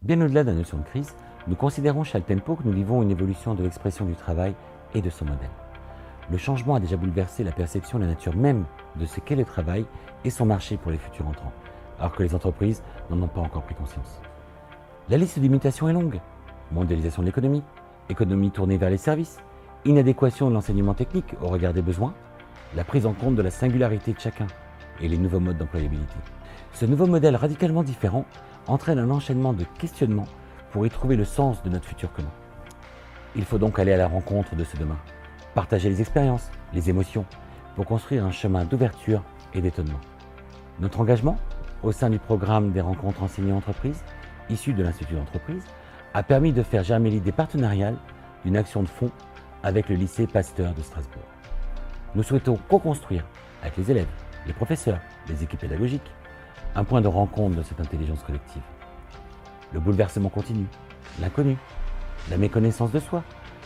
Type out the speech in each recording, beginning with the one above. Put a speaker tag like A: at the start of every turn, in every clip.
A: Bien au-delà de la notion de crise, nous considérons chez Altempo que nous vivons une évolution de l'expression du travail et de son modèle. Le changement a déjà bouleversé la perception de la nature même de ce qu'est le travail et son marché pour les futurs entrants, alors que les entreprises n'en ont pas encore pris conscience. La liste des mutations est longue. Mondialisation de l'économie, économie tournée vers les services, inadéquation de l'enseignement technique au regard des besoins, la prise en compte de la singularité de chacun et les nouveaux modes d'employabilité. Ce nouveau modèle radicalement différent entraîne un enchaînement de questionnements pour y trouver le sens de notre futur commun. Il faut donc aller à la rencontre de ce demain, partager les expériences, les émotions, pour construire un chemin d'ouverture et d'étonnement. Notre engagement, au sein du programme des rencontres enseignants-entreprises, issu de l'Institut d'entreprise, a permis de faire germer l'idée partenariale d'une action de fond avec le lycée Pasteur de Strasbourg. Nous souhaitons co-construire avec les élèves, les professeurs, les équipes pédagogiques, un point de rencontre de cette intelligence collective. Le bouleversement continu, l'inconnu, la méconnaissance de soi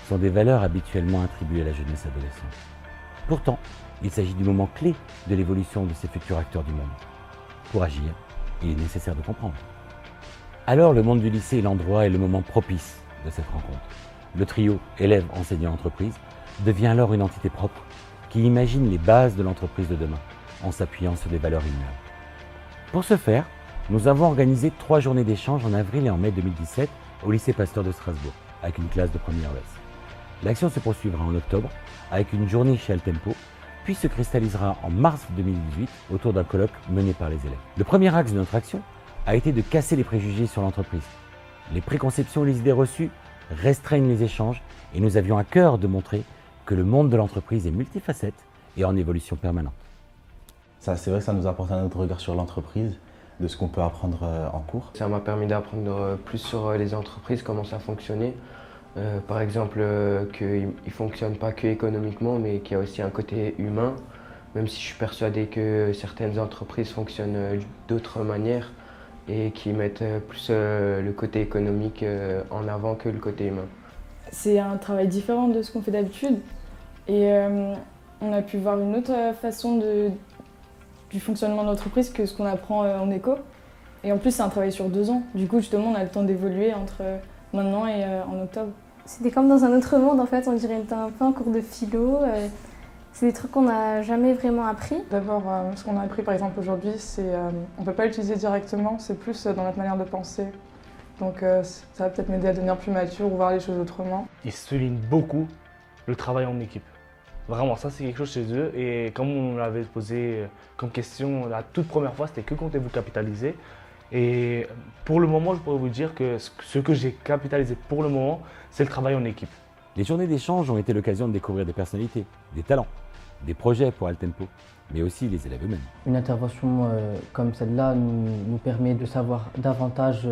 A: sont des valeurs habituellement attribuées à la jeunesse adolescente. Pourtant, il s'agit du moment clé de l'évolution de ces futurs acteurs du monde. Pour agir, il est nécessaire de comprendre. Alors, le monde du lycée est l'endroit et le moment propice de cette rencontre. Le trio élèves-enseignants-entreprises devient alors une entité propre qui imagine les bases de l'entreprise de demain en s'appuyant sur des valeurs immuables. Pour ce faire, nous avons organisé 3 journées d'échange en avril et en mai 2017 au lycée Pasteur de Strasbourg, avec une classe de première ES. L'action se poursuivra en octobre avec une journée chez Altempo, puis se cristallisera en mars 2018 autour d'un colloque mené par les élèves. Le premier axe de notre action a été de casser les préjugés sur l'entreprise. Les préconceptions et les idées reçues restreignent les échanges et nous avions à cœur de montrer que le monde de l'entreprise est multifacette et en évolution permanente.
B: C'est vrai que ça nous apporte un autre regard sur l'entreprise, de ce qu'on peut apprendre en cours.
C: Ça m'a permis d'apprendre plus sur les entreprises, comment ça fonctionnait. Par exemple, qu'ils ne fonctionnent pas que économiquement, mais qu'il y a aussi un côté humain. Même si je suis persuadé que certaines entreprises fonctionnent d'autres manières et qui mettent plus le côté économique en avant que le côté humain.
D: C'est un travail différent de ce qu'on fait d'habitude et on a pu voir une autre façon du fonctionnement de l'entreprise que ce qu'on apprend en éco. Et en plus, c'est un travail sur 2 ans. Du coup, justement, on a le temps d'évoluer entre maintenant et en octobre.
E: C'était comme dans un autre monde, en fait. On dirait qu'on était un peu en cours de philo. C'est des trucs qu'on n'a jamais vraiment appris.
F: D'abord, ce qu'on a appris par exemple aujourd'hui, c'est on ne peut pas l'utiliser directement, c'est plus dans notre manière de penser. Donc ça va peut-être m'aider à devenir plus mature ou voir les choses autrement.
G: Ils soulignent beaucoup le travail en équipe. Vraiment, ça c'est quelque chose chez eux. Et comme on l'avait posé comme question la toute première fois, c'était que comptez-vous capitaliser? Et pour le moment, je pourrais vous dire que ce que j'ai capitalisé pour le moment, c'est le travail en équipe.
A: Les journées d'échange ont été l'occasion de découvrir des personnalités, des talents, des projets pour Altempo, mais aussi les élèves eux-mêmes.
H: Une intervention comme celle-là nous permet de savoir davantage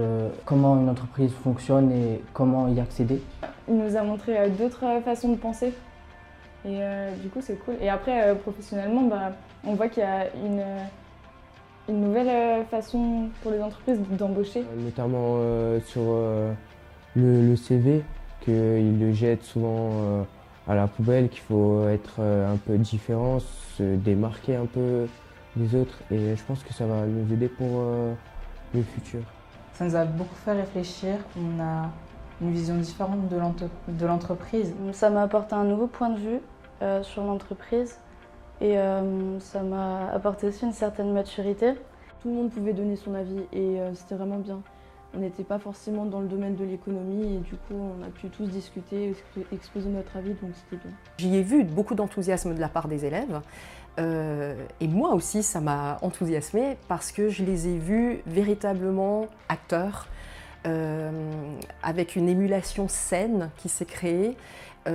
H: comment une entreprise fonctionne et comment y accéder.
D: Il nous a montré d'autres façons de penser et du coup c'est cool. Et après professionnellement, on voit qu'il y a une nouvelle façon pour les entreprises d'embaucher.
C: Notamment sur le CV, qu'ils le jettent souvent à la poubelle, qu'il faut être un peu différent, se démarquer un peu des autres. Et je pense que ça va nous aider pour le futur.
I: Ça nous a beaucoup fait réfléchir. On a une vision différente de l'entreprise.
E: Ça m'a apporté un nouveau point de vue sur l'entreprise et ça m'a apporté aussi une certaine maturité.
J: Tout le monde pouvait donner son avis et c'était vraiment bien. On n'était pas forcément dans le domaine de l'économie et du coup on a pu tous discuter, exposer notre avis, donc c'était bien.
K: J'y ai vu beaucoup d'enthousiasme de la part des élèves et moi aussi ça m'a enthousiasmée parce que je les ai vus véritablement acteurs avec une émulation saine qui s'est créée et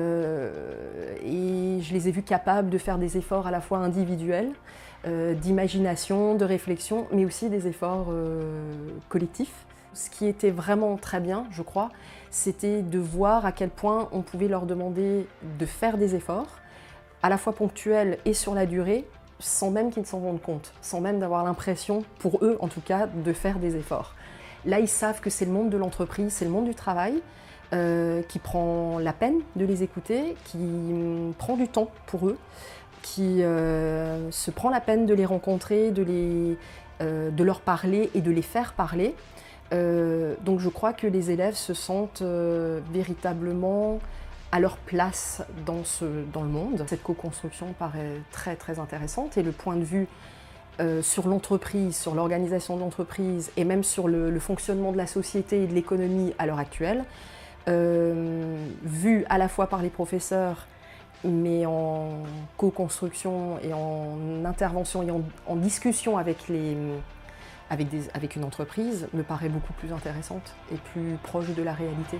K: je les ai vus capables de faire des efforts à la fois individuels, d'imagination, de réflexion, mais aussi des efforts collectifs. Ce qui était vraiment très bien, je crois, c'était de voir à quel point on pouvait leur demander de faire des efforts, à la fois ponctuels et sur la durée, sans même qu'ils ne s'en rendent compte, sans même d'avoir l'impression, pour eux en tout cas, de faire des efforts. Là, ils savent que c'est le monde de l'entreprise, c'est le monde du travail, qui prend la peine de les écouter, qui prend du temps pour eux, qui se prend la peine de les rencontrer, de leur parler et de les faire parler. Donc je crois que les élèves se sentent véritablement à leur place dans le monde. Cette co-construction paraît très très intéressante et le point de vue sur l'entreprise, sur l'organisation de l'entreprise et même sur le fonctionnement de la société et de l'économie à l'heure actuelle, vu à la fois par les professeurs mais en co-construction et en intervention et en discussion avec une entreprise, me paraît beaucoup plus intéressante et plus proche de la réalité.